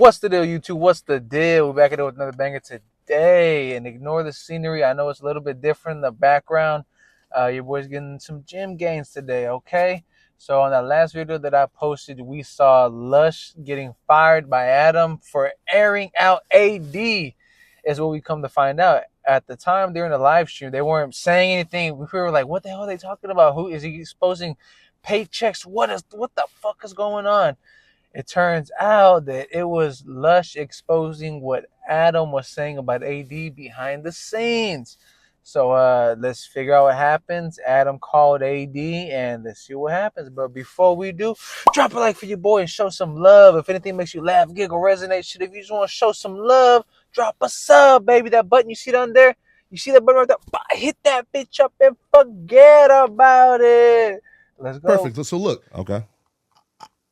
What's the deal, YouTube? What's the deal? We're back at it with another banger today. And ignore the scenery. I know it's a little bit different in the background. Your boy's getting some gym gains today, okay? So on that last video that I posted, we saw Lush getting fired by Adam for airing out AD, is what we come to find out. At the time during the live stream, they weren't saying anything. We were like, what the hell are they talking about? Who is he exposing paychecks? What the fuck is going on? It turns out that it was Lush exposing what Adam was saying about AD behind the scenes. So let's figure out what happens. Adam called AD and let's see what happens. But before we do, drop a like for your boy and show some love. If anything makes you laugh, giggle, resonate, shit. If you just want to show some love, drop a sub, baby. That button you see down there, you see that button right there? Hit that bitch up and forget about it. Let's go. Perfect. So look. Okay.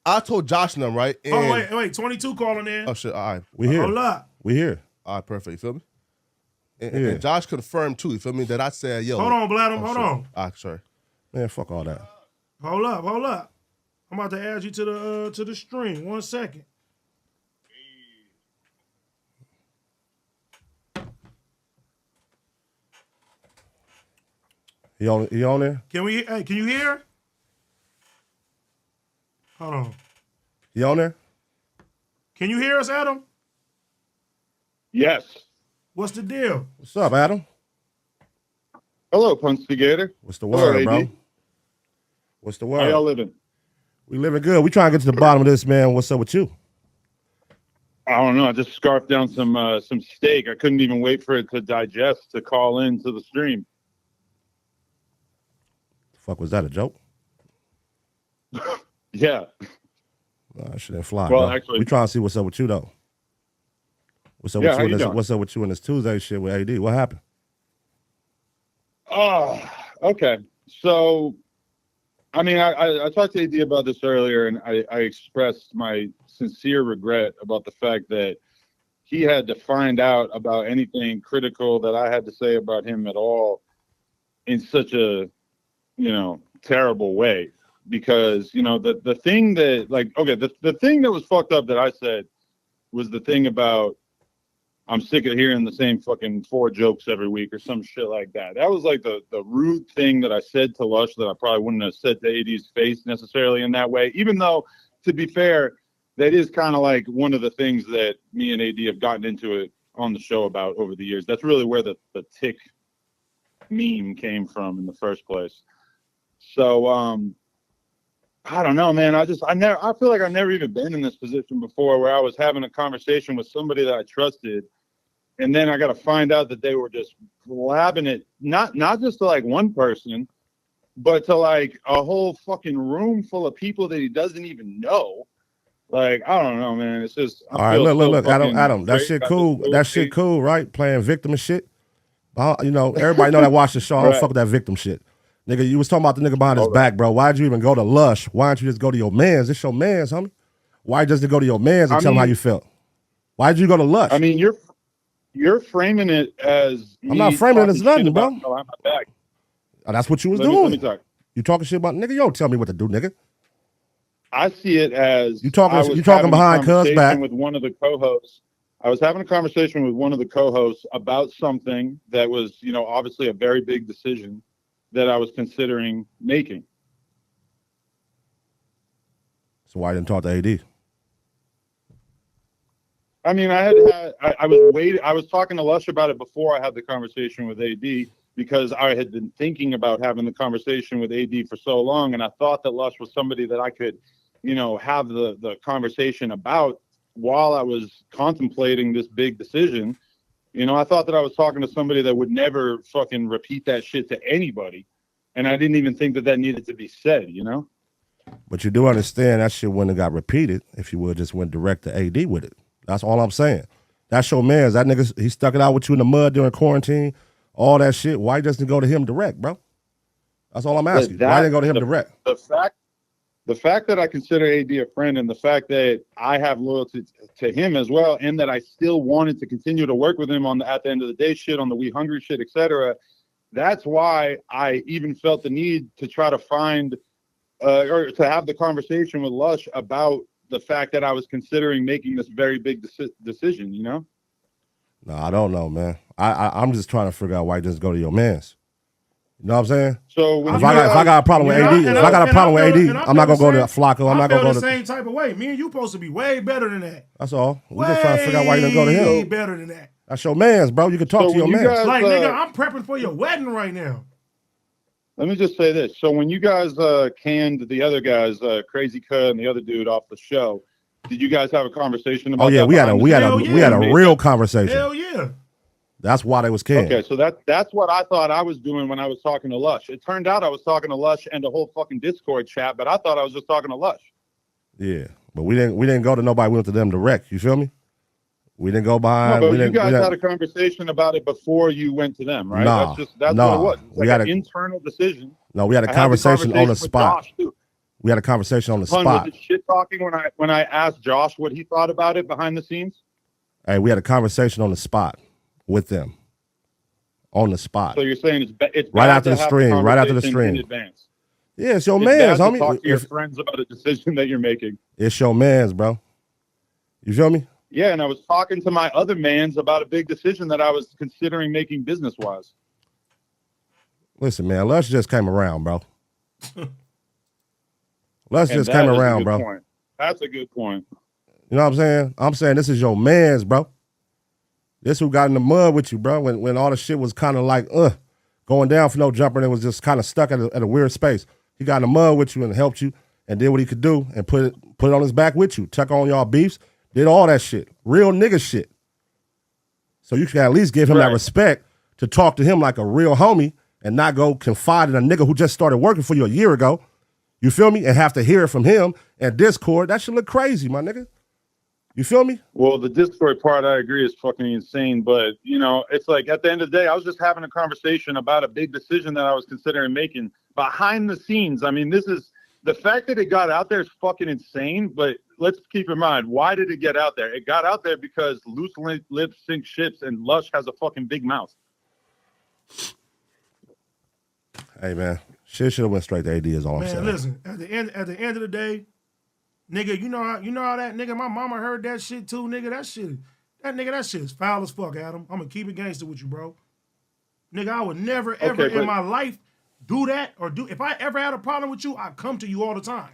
I told Josh and them, right? And, oh, wait. 22 calling in. Oh, shit. All right. We here. Hold up. We here. All right, perfect. You feel me? And Josh confirmed, too. You feel me? That I said, yo. Hold on, Bladum. Hold on. All right, sorry. Man, fuck all that. Hold up. I'm about to add you to the stream. 1 second. He on there? Can you hear? Hold on. He on there? Can you hear us, Adam? Yes. What's the deal? What's up, Adam? Hello, Punstigator. What's the word, Hello, bro? What's the word? How y'all living? We living good. We trying to get to the bottom of this, man. What's up with you? I don't know. I just scarfed down some steak. I couldn't even wait for it to digest to call in to the stream. The fuck, was that a joke? Yeah. Nah, shit didn't fly, Well, bro. actually, we trying to see what's up with you, though. What's up with you in this Tuesday shit with AD? What happened? Oh, okay. So, I mean, I talked to AD about this earlier, and I expressed my sincere regret about the fact that he had to find out about anything critical that I had to say about him at all in such a, terrible way. Because, the thing that, the thing that was fucked up that I said was the thing about I'm sick of hearing the same fucking 4 jokes every week or some shit like that. That was like the rude thing that I said to Lush that I probably wouldn't have said to AD's face necessarily in that way. Even though, to be fair, that is kind of like one of the things that me and AD have gotten into it on the show about over the years. That's really where the tick meme came from in the first place. So, I don't know, man. I feel like I've never even been in this position before where I was having a conversation with somebody that I trusted. And then I got to find out that they were just blabbing it, not just to like one person, but to like a whole fucking room full of people that he doesn't even know. Like, I don't know, man. It's just, all right, look, Adam, that shit cool. That shit cool, right? Playing victim and shit. Everybody know that watch the show. I don't fuck with that victim shit. Nigga, you was talking about the nigga behind his back, bro. Why'd you even go to Lush? Why don't you just go to your mans? It's your mans, homie. Why just to go to your mans and tell them how you felt? Why'd you go to Lush? I mean, you're framing it as I'm not framing it as nothing, bro. Back. That's what you was doing. Let me talk. You talking shit about nigga? You don't tell me what to do, nigga. I see it as you talking behind cuz back with one of the co-hosts. I was having a conversation with one of the co-hosts about something that was, obviously a very big decision that I was considering making. So why didn't talk to AD? I mean, I was talking to Lush about it before I had the conversation with AD because I had been thinking about having the conversation with AD for so long, and I thought that Lush was somebody that I could, have the conversation about while I was contemplating this big decision. I thought that I was talking to somebody that would never fucking repeat that shit to anybody. And I didn't even think that needed to be said, But you do understand that shit wouldn't have got repeated if you would just went direct to AD with it. That's all I'm saying. That's your man. That nigga, he stuck it out with you in the mud during quarantine, all that shit. Why doesn't go to him direct, bro? That's all I'm asking. Why didn't go to him direct? The fact that I consider AD a friend and the fact that I have loyalty to him as well, and that I still wanted to continue to work with him on at the end of the day shit, on the We Hungry shit, etc. That's why I even felt the need to try to find or to have the conversation with Lush about the fact that I was considering making this very big decision, you know? No, I don't know, man. I'm just trying to figure out why you just go to your mans. You know what I'm saying? So if I got a problem with AD, if I got a problem with AD, I'm not gonna go to Flacco. I'm not gonna go to the same type of way. Me and you supposed to be way better than that. That's all. We just trying to figure out why you didn't go to him. Way better than that. That's your man's, bro. You can talk to your man's. Like, nigga, I'm prepping for your wedding right now. Let me just say this. So when you guys canned the other guys, Crazy Cut and the other dude off the show, did you guys have a conversation about? Oh yeah, we had a real conversation. Hell yeah. That's why they was canned. Okay, so that's what I thought I was doing when I was talking to Lush. It turned out I was talking to Lush and the whole fucking Discord chat, but I thought I was just talking to Lush. Yeah, but we didn't go to nobody. We went to them direct. You feel me? We didn't go behind. No, but you guys had a conversation about it before you went to them, right? Nah, that's what it was. It's like an internal decision. No, we had a conversation on the spot. We had a conversation on the spot. Was it shit talking when I asked Josh what he thought about it behind the scenes? Hey, we had a conversation on the spot with them. On the spot. So you're saying it's right after the stream. Right after the stream. In advance. Yeah, it's your man's, homie. Talk to your friends about a decision that you're making. It's your man's, bro. You feel me? Yeah, and I was talking to my other mans about a big decision that I was considering making business-wise. Listen, man, Lush just came around, bro. Lush just came around, bro. Point. That's a good point. You know what I'm saying? I'm saying this is your man's, bro. This who got in the mud with you, bro, when all the shit was kind of like, going down for no jumper, and it was just kind of stuck at a weird space. He got in the mud with you and helped you and did what he could do and put it on his back with you. Check on y'all beefs. Did all that shit. Real nigga shit. So you can at least give him that respect to talk to him like a real homie and not go confide in a nigga who just started working for you a year ago. You feel me? And have to hear it from him and Discord. That should look crazy, my nigga. You feel me? Well, the Discord part, I agree, is fucking insane. But, you know, it's like at the end of the day, I was just having a conversation about a big decision that I was considering making behind the scenes. I mean, the fact that it got out there is fucking insane. But let's keep in mind, why did it get out there? It got out there because loose lips sink ships and Lush has a fucking big mouth. Hey, man. Shit should have went straight to AD is all I'm saying. Man, listen, at the end of the day, nigga, you know how that nigga, my mama heard that shit too, nigga. That shit is foul as fuck, Adam. I'm gonna keep it gangster with you, bro. Nigga, I would never, ever in my life do that if I ever had a problem with you, I come to you all the time.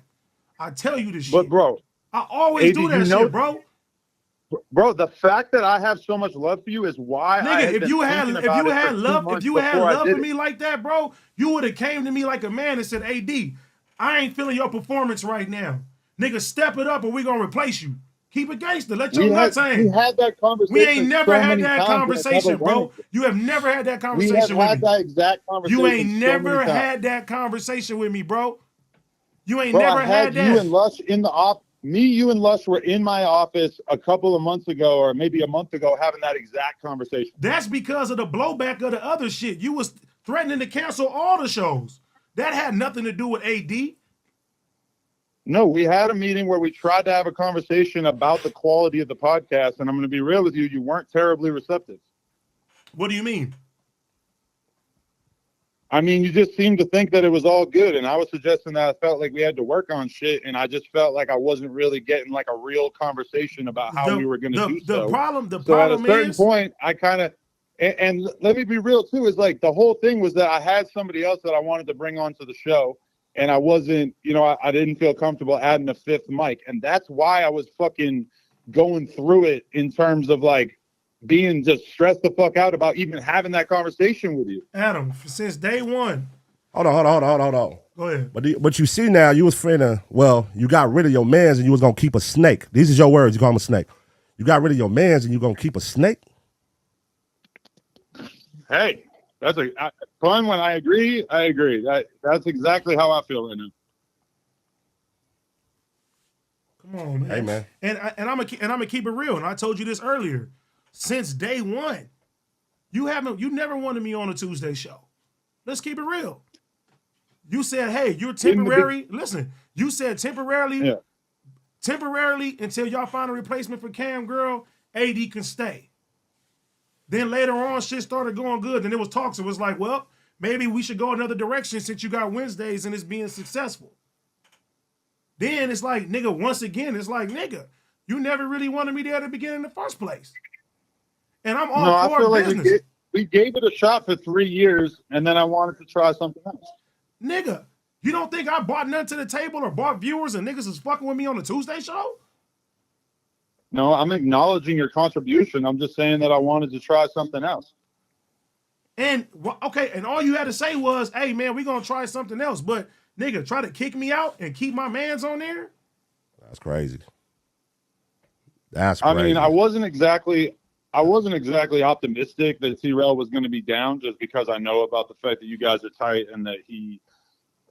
I tell you this shit. But bro, I always do that shit, bro. Bro, the fact that I have so much love for you is why nigga, if you had love for me like that, bro, you would have came to me like a man and said, AD, I ain't feeling your performance right now. Nigga, step it up or we gonna replace you. Keep it gangster. Let your nuts hang. We had that conversation. We ain't never had that conversation, bro. You have never had that conversation with me. We have had that exact conversation. You ain't never had that conversation with me, bro. You ain't never had that. You and Lush in the office. Me, you, and Lush were in my office a couple of months ago, or maybe a month ago, having that exact conversation. That's because of the blowback of the other shit. You was threatening to cancel all the shows. That had nothing to do with AD. No, we had a meeting where we tried to have a conversation about the quality of the podcast, and I'm going to be real with you, you weren't terribly receptive. What do you mean? I mean, you just seemed to think that it was all good, and I was suggesting that I felt like we had to work on shit, and I just felt like I wasn't really getting like a real conversation about how we were going to do so. The problem at a certain point, I kind of, and let me be real too, is like the whole thing was that I had somebody else that I wanted to bring onto the show, and I wasn't, I didn't feel comfortable adding a fifth mic, and that's why I was fucking going through it in terms of like being just stressed the fuck out about even having that conversation with you. Adam, since day one. Hold on. Go ahead. But you see now, you was finna, you got rid of your mans and you was gonna keep a snake. These is your words, you call him a snake. You got rid of your mans and you gonna keep a snake? Hey, that's fun when I agree. I agree. That's exactly how I feel right now. Come on, man. Hey, man. And I'm gonna keep it real. And I told you this earlier. Since day one, you never wanted me on a Tuesday show. Let's keep it real. You said, hey, you're temporary. Listen, you said temporarily until y'all find a replacement for Cam Girl, AD can stay. Then later on, shit started going good. Then it was talks. It was like, well, maybe we should go another direction since you got Wednesdays and it's being successful. then it's like, nigga, once again, it's like, nigga, you never really wanted me there at the beginning in the first place. And I'm all for business. Like we gave it a shot for 3 years, and then I wanted to try something else. Nigga, you don't think I brought nothing to the table or brought viewers and niggas is fucking with me on the Tuesday show? No, I'm acknowledging your contribution. I'm just saying that I wanted to try something else. And, okay, and all you had to say was, hey, man, we going to try something else. But, nigga, try to kick me out and keep my mans on there? That's crazy. That's crazy. I mean, I wasn't exactly optimistic that T-Rail was going to be down just because I know about the fact that you guys are tight and that he,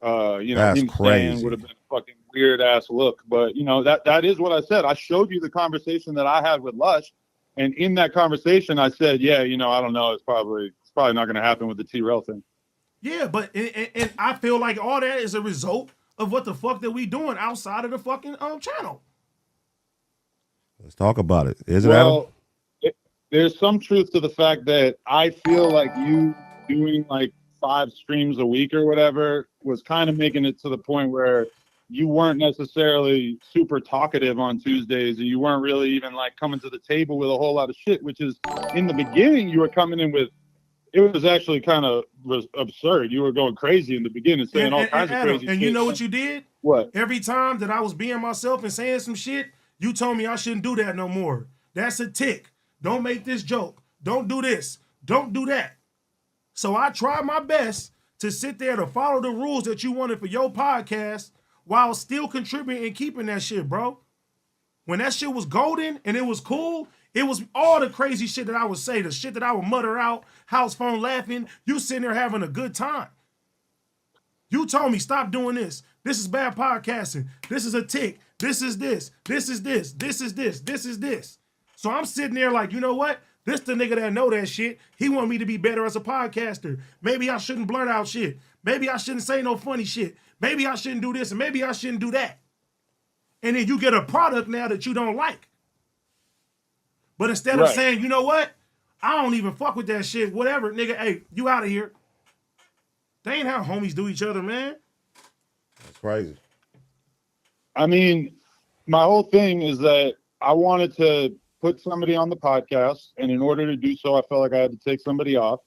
That's him crazy. staying would have been a fucking weird ass look. But, that is what I said. I showed you the conversation that I had with Lush. And in that conversation, I said, yeah, I don't know. It's probably not going to happen with the T-Rail thing. Yeah, but and I feel like all that is a result of what the fuck that we doing outside of the fucking channel. Let's talk about it. Is it, Adam? There's some truth to the fact that I feel like you doing like 5 streams a week or whatever was kind of making it to the point where you weren't necessarily super talkative on Tuesdays, and you weren't really even like coming to the table with a whole lot of shit, which is in the beginning you were coming in with. It was actually kind of absurd. You were going crazy in the beginning, saying all kinds of crazy shit. And you know what you did? What? Every time that I was being myself and saying some shit, you told me I shouldn't do that no more. That's a tick. Don't make this joke. Don't do this. Don't do that. So I tried my best to sit there to follow the rules that you wanted for your podcast while still contributing and keeping that shit, bro. When that shit was golden and it was cool, it was all the crazy shit that I would say, the shit that I would mutter out, house phone laughing, you sitting there having a good time. You told me, stop doing this. This is bad podcasting. This is a tick. This is this. This is this. This is this. This is this. So I'm sitting there like, you know what? This the nigga that know that shit. He want me to be better as a podcaster. Maybe I shouldn't blurt out shit. Maybe I shouldn't say no funny shit. Maybe I shouldn't do this and maybe I shouldn't do that. And then you get a product now that you don't like. But instead of saying, you know what? I don't even fuck with that shit. Whatever, nigga. Hey, you out of here. They ain't how homies do each other, man. That's crazy. I mean, my whole thing is that I wanted to put somebody on the podcast, and in order to do so, I felt like I had to take somebody off.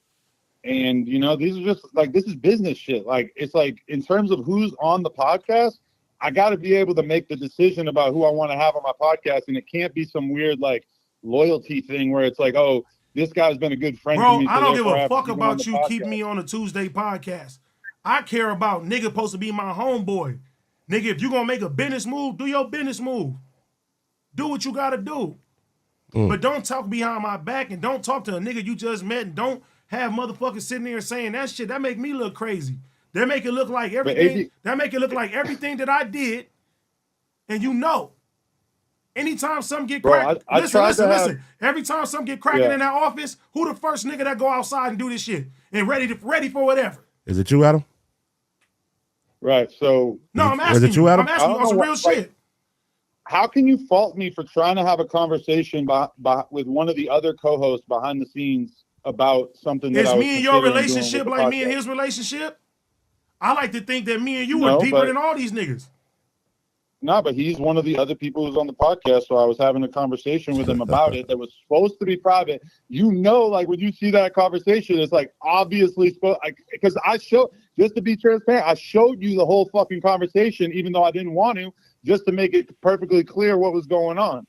And, these are just, like, this is business shit. Like, it's like, in terms of who's on the podcast, I got to be able to make the decision about who I want to have on my podcast, and it can't be some weird, like, loyalty thing where it's like, oh, this guy's been a good friend to me. Bro, I don't give a fuck about you keeping me on a Tuesday podcast. I care about nigga supposed to be my homeboy. Nigga, if you gonna make a business move, do your business move. Do what you gotta do. But don't talk behind my back and don't talk to a nigga you just met and don't have motherfuckers sitting there saying that shit. That make me look crazy. That make it look like everything. That make it look like everything that I did, and anytime something get cracked, listen. Every time something get cracking in that office, who the first nigga that go outside and do this shit and ready for whatever? Is it you, Adam? Right. So no, I'm asking you. I'm asking you on some real shit. How can you fault me for trying to have a conversation with one of the other co-hosts behind the scenes about something that is me and your relationship like me and his relationship? I like to think that me and you were deeper than all these niggas. No, but he's one of the other people who's on the podcast, so I was having a conversation with him about it that was supposed to be private. Like when you see that conversation, it's like obviously supposed, because just to be transparent, I showed you the whole fucking conversation, even though I didn't want to, just to make it perfectly clear what was going on.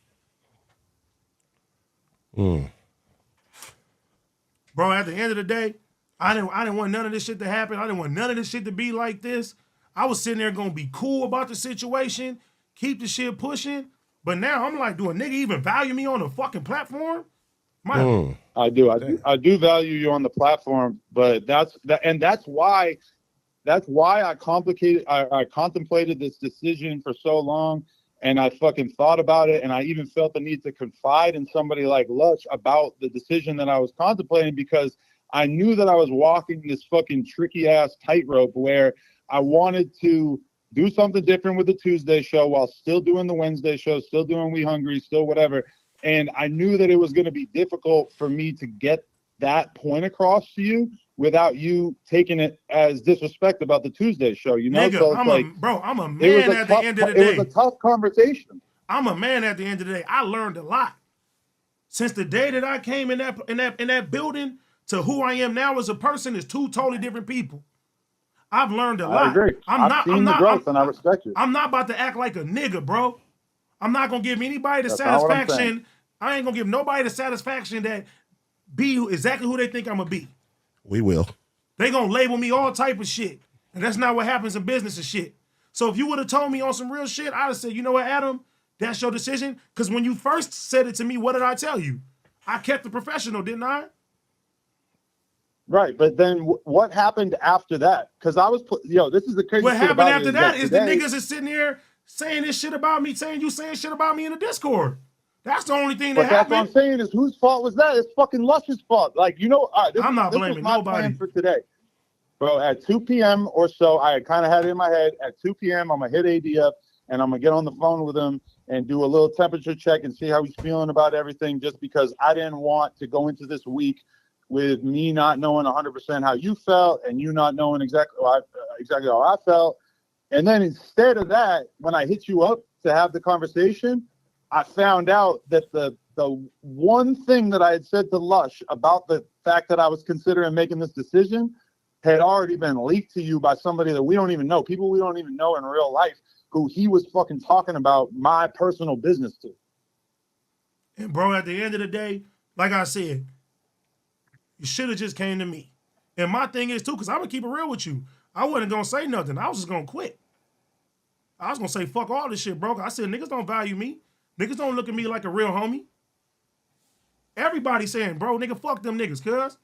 Bro, at the end of the day, I didn't want none of this shit to happen. I didn't want none of this shit to be like this. I was sitting there gonna be cool about the situation, keep the shit pushing. But now I'm like, do a nigga even value me on the fucking platform? I do value you on the platform, but that's why I contemplated this decision for so long, and I fucking thought about it, and I even felt the need to confide in somebody like Lush about the decision that I was contemplating, because I knew that I was walking this fucking tricky ass tightrope where I wanted to do something different with the Tuesday show while still doing the Wednesday show, still doing We Hungry, still whatever. And I knew that it was going to be difficult for me to get that point across to you without you taking it as disrespect about the Tuesday show, you know? Nigga, So it's I'm a man at the end of the day. It was a tough conversation. I'm a man at the end of the day. I learned a lot. Since the day that I came in that building to who I am now as a person is two totally different people. I've learned a lot. I agree. I've seen the growth and I respect you. I'm not about to act like a nigga, bro. I'm not gonna give anybody the satisfaction. I ain't gonna give nobody the satisfaction that be exactly who they think I'm gonna be. We will. They gonna label me all type of shit. And that's not what happens in business and shit. So if you would have told me on some real shit, I'd have said, you know what, Adam? That's your decision. Because when you first said it to me, what did I tell you? I kept it professional, didn't I? Right, but then what happened after that? Because I was, this is the crazy. What shit happened about after it that is the niggas is sitting here saying this shit about me, saying shit about me in the Discord. That's the only thing that happened. That's what I'm saying is whose fault was that? It's fucking Lush's fault. Like, I'm not blaming nobody. Plan for today. Bro, at 2 p.m. or so, I kind of had it in my head. At 2 p.m., I'm going to hit AD up, and I'm going to get on the phone with him and do a little temperature check and see how he's feeling about everything, just because I didn't want to go into this week with me not knowing 100% how you felt and you not knowing exactly how I felt. And then instead of that, when I hit you up to have the conversation, I found out that the one thing that I had said to Lush about the fact that I was considering making this decision had already been leaked to you by somebody that we don't even know, people we don't even know in real life, who he was fucking talking about my personal business to. And bro, at the end of the day, like I said, you should have just came to me. And my thing is too, because I'm going to keep it real with you. I wasn't going to say nothing. I was just going to quit. I was going to say, fuck all this shit, bro. I said, niggas don't value me. Niggas don't look at me like a real homie. Everybody saying, bro, nigga, fuck them niggas, cuz.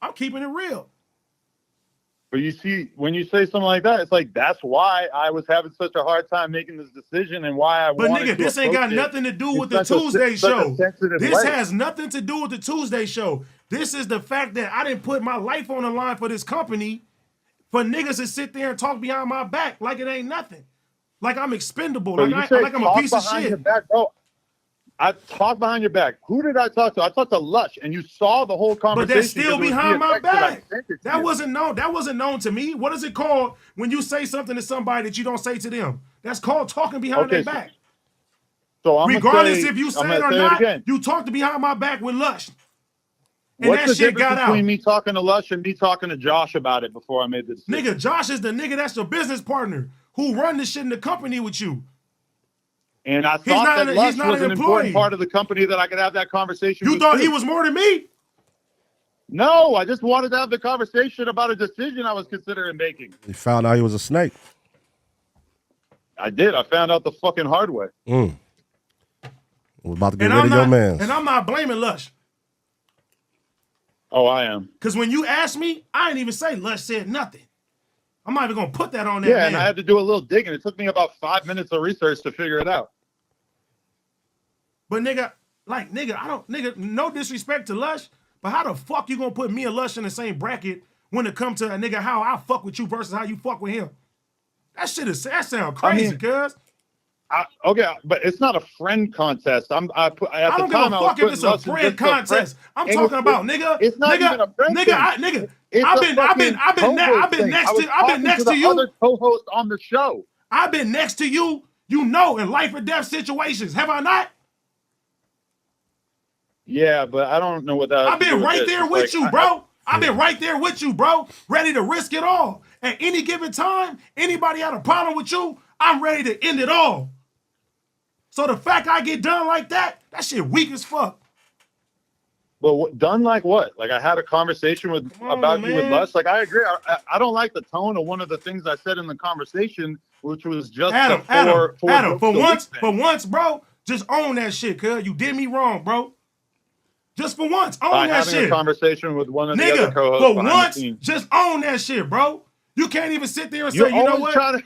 I'm keeping it real. But you see, when you say something like that, it's like, that's why I was having such a hard time making this decision and why I wanted to. But nigga, this ain't got nothing to do with the Tuesday show. This has nothing to do with the Tuesday show. This is the fact that I didn't put my life on the line for this company for niggas to sit there and talk behind my back like it ain't nothing. Like I'm expendable. So like I'm a piece of shit. Back, bro. I talked behind your back. Who did I talk to? I talked to Lush, and you saw the whole conversation. But that's still behind my back. That wasn't known. That wasn't known to me. What is it called when you say something to somebody that you don't say to them? That's called talking behind their back. So regardless if you say it or not, you talked behind my back with Lush. And what's that shit got out. Between me talking to Lush and me talking to Josh about it before I made the decision? Nigga, Josh is the nigga that's your business partner who run this shit in the company with you. And I thought that Lush was an important part of the company that I could have that conversation with. You thought he was more than me? No, I just wanted to have the conversation about a decision I was considering making. You found out he was a snake. I did. I found out the fucking hard way. We're about to get rid of your man. And I'm not blaming Lush. Oh, I am. Because when you asked me, I didn't even say Lush said nothing. I'm not even going to put that on that man. And I had to do a little digging. It took me about 5 minutes of research to figure it out. But nigga, no disrespect to Lush, but how the fuck you going to put me and Lush in the same bracket when it comes to a nigga how I fuck with you versus how you fuck with him? That sound crazy, cuz. Okay, but it's not a friend contest. I don't give a fuck if it's a friend contest. I'm talking about nigga. It's not even a friend nigga. I've been next to you. Other co-host on the show. I've been next to you. You know, in life or death situations, have I not? Yeah, but I don't know what that. I've been right there with you, bro. I've been right there with you, bro. Ready to risk it all. At any given time, anybody had a problem with you, I'm ready to end it all. So the fact I get done like that shit weak as fuck. Well, done like what? Like I had a conversation about you with Lush. Like I agree. I don't like the tone of one of the things I said in the conversation, which was just Adam, for once, bro, just own that shit, cuz you did me wrong, bro. Just for once, own that shit. Having a conversation with one of the other co-hosts. For once, just own that shit, bro. You can't even sit there and say, you know what?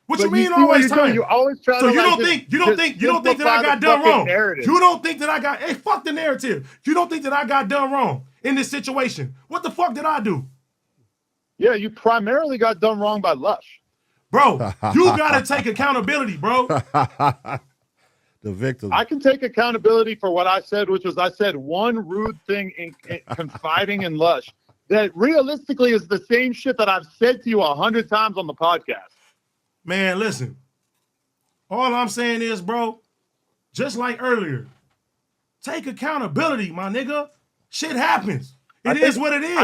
What you mean always trying? You always try to. So you don't think that I got done wrong? You don't think that I got? Hey, fuck the narrative. You don't think that I got done wrong in this situation? What the fuck did I do? Yeah, you primarily got done wrong by Lush. Bro, you gotta take accountability, bro. The victim. I can take accountability for what I said, which was I said one rude thing in confiding in Lush that realistically is the same shit that I've said to you 100 times on the podcast. Man, listen. All I'm saying is, bro, just like earlier, take accountability, my nigga. Shit happens. It is what it is.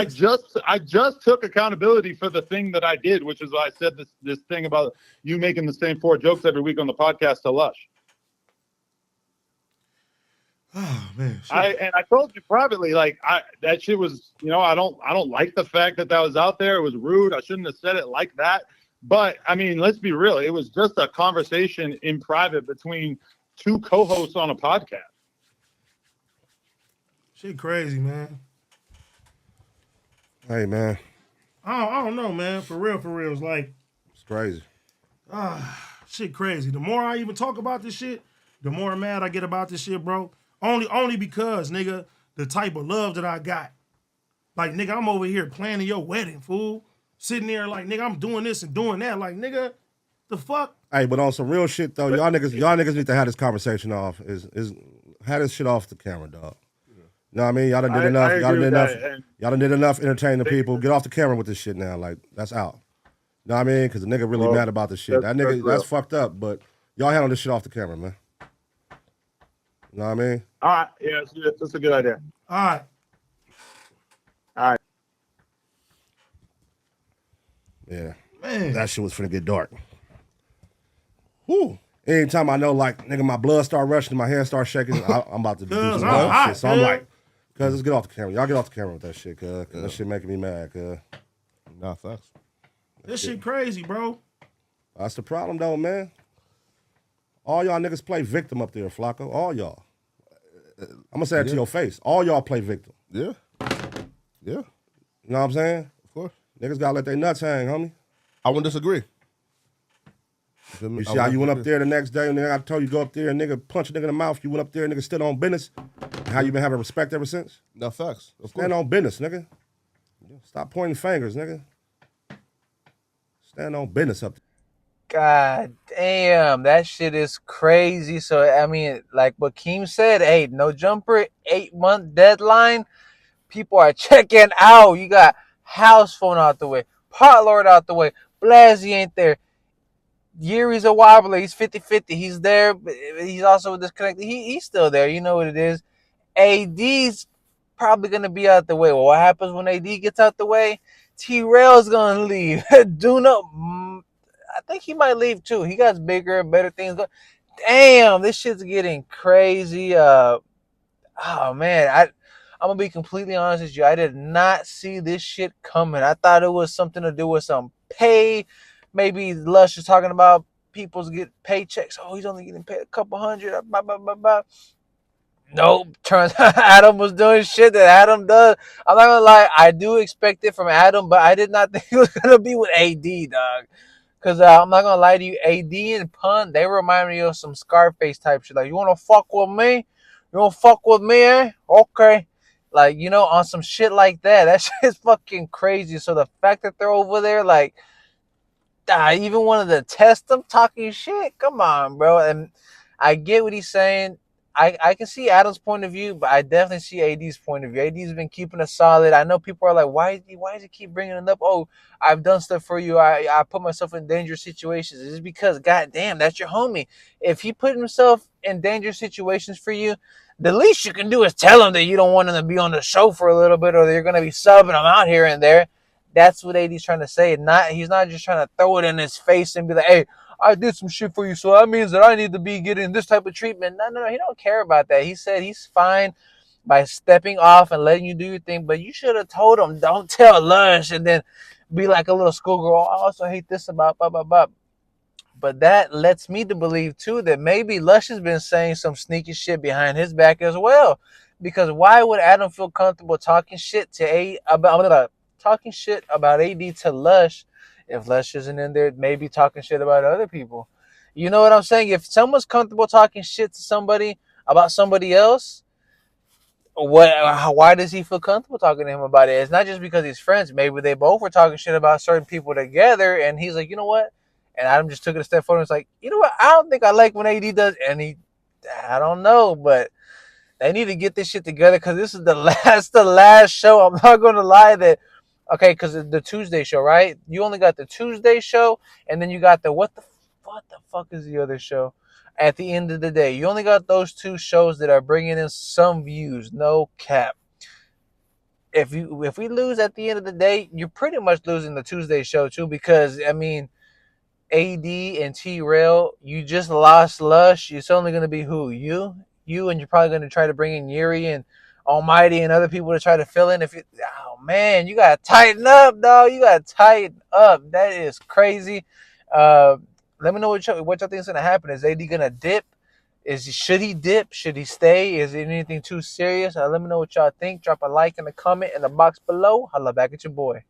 I just took accountability for the thing that I did, which is why I said this thing about you making the same 4 jokes every week on the podcast to Lush. Oh man! I told you privately, like that shit was, I don't like the fact that was out there. It was rude. I shouldn't have said it like that. But I mean, let's be real. It was just a conversation in private between 2 co-hosts on a podcast. Shit, crazy, man. Hey, man. I don't know, man. For real, it's like it's crazy. Shit, crazy. The more I even talk about this shit, the more mad I get about this shit, bro. Only because, nigga, the type of love that I got. Like, nigga, I'm over here planning your wedding, fool. Sitting there like, nigga, I'm doing this and doing that. Like, nigga, the fuck? Hey, but on some real shit though, y'all niggas need to have this conversation off. Is have this shit off the camera, dog. You know what I mean? Y'all done did enough. Y'all done did enough entertaining the people. Get off the camera with this shit now. Like, that's out. You know what I mean? Because the nigga really mad about this shit. That nigga, that's fucked up. But y'all handle this shit off the camera, man. You know what I mean? All right. Yeah, that's a good idea. All right. Yeah. Man. That shit was finna get dark. Whew. Anytime I know, like, nigga, my blood start rushing, my hands start shaking, I'm about to do some other shit. So I'm like, cuz, let's get off the camera. Y'all get off the camera with that shit, cuz. That shit making me mad, cuz. Nah, facts. This shit crazy, bro. That's the problem, though, man. All y'all niggas play victim up there, Flacco. All y'all. I'm gonna say that to your face. All y'all play victim. Yeah. You know what I'm saying? Of course. Niggas gotta let their nuts hang, homie. I wouldn't disagree. You see how you went up there the next day and I told you go up there and nigga punch a nigga in the mouth. You went up there and nigga stood on business. And how you been having respect ever since? No, facts. Of Stand on business, nigga. Stop pointing fingers, nigga. Stand on business up there. God damn, that shit is crazy. So, I mean, like what Keem said, hey, no jumper, 8-month deadline. People are checking out. You got House Phone out the way, Pot Lord out the way, Blasey ain't there. Yuri's a wobbler. He's 50-50. He's there, but he's also disconnected. He's still there. You know what it is. AD's probably going to be out the way. Well, what happens when AD gets out the way? T-Rail's going to leave. Duna, I think he might leave too. He got bigger and better things going. Damn, this shit's getting crazy. Oh, man. I'm going to be completely honest with you. I did not see this shit coming. I thought it was something to do with some pay. Maybe Lush is talking about people's get paychecks. Oh, he's only getting paid a couple $100. Blah, blah, blah, blah. Nope. Turns out Adam was doing shit that Adam does. I'm not going to lie. I do expect it from Adam, but I did not think it was going to be with AD, dog. Because I'm not going to lie to you. AD and Pun, they remind me of some Scarface type shit. Like, you want to fuck with me? You want to fuck with me, eh? Okay. Like, on some shit like that. That shit is fucking crazy. So the fact that they're over there, like, I even wanted to test them talking shit. Come on, bro. And I get what he's saying. I can see Adam's point of view, but I definitely see AD's point of view. AD's been keeping it solid. I know people are like, why does he keep bringing it up? Oh, I've done stuff for you. I put myself in dangerous situations. It's because, goddamn, that's your homie. If he put himself in dangerous situations for you, the least you can do is tell him that you don't want him to be on the show for a little bit or that you're going to be subbing him out here and there. That's what AD's trying to say. He's not just trying to throw it in his face and be like, hey, I did some shit for you, so that means that I need to be getting this type of treatment. No, he don't care about that. He said he's fine by stepping off and letting you do your thing, but you should have told him, don't tell Lush, and then be like a little schoolgirl. I also hate this about blah, blah, blah. But that lets me to believe, too, that maybe Lush has been saying some sneaky shit behind his back as well. Because why would Adam feel comfortable talking shit about AD to Lush if Lush isn't in there, maybe talking shit about other people? You know what I'm saying? If someone's comfortable talking shit to somebody about somebody else, why does he feel comfortable talking to him about it? It's not just because he's friends. Maybe they both were talking shit about certain people together, and he's like, you know what? And Adam just took it a step forward and was like, you know what? I don't think I like when AD does. And I don't know, but they need to get this shit together because this is the last show. I'm not going to lie that Okay, because the Tuesday show, right? You only got the Tuesday show, and then you got the what the fuck is the other show? At the end of the day, you only got those two shows that are bringing in some views. No cap. If we lose at the end of the day, you're pretty much losing the Tuesday show too, because I mean, AD and T-Rail, you just lost Lush. It's only going to be who? You, and you're probably going to try to bring in Yuri and Almighty and other people to try to fill in. Oh man, you got to tighten up, dog. You got to tighten up. That is crazy. Let me know what y'all think is going to happen. Is AD going to dip? Should he dip? Should he stay? Is it anything too serious? Let me know what y'all think. Drop a like in the comment in the box below. Holla back at your boy.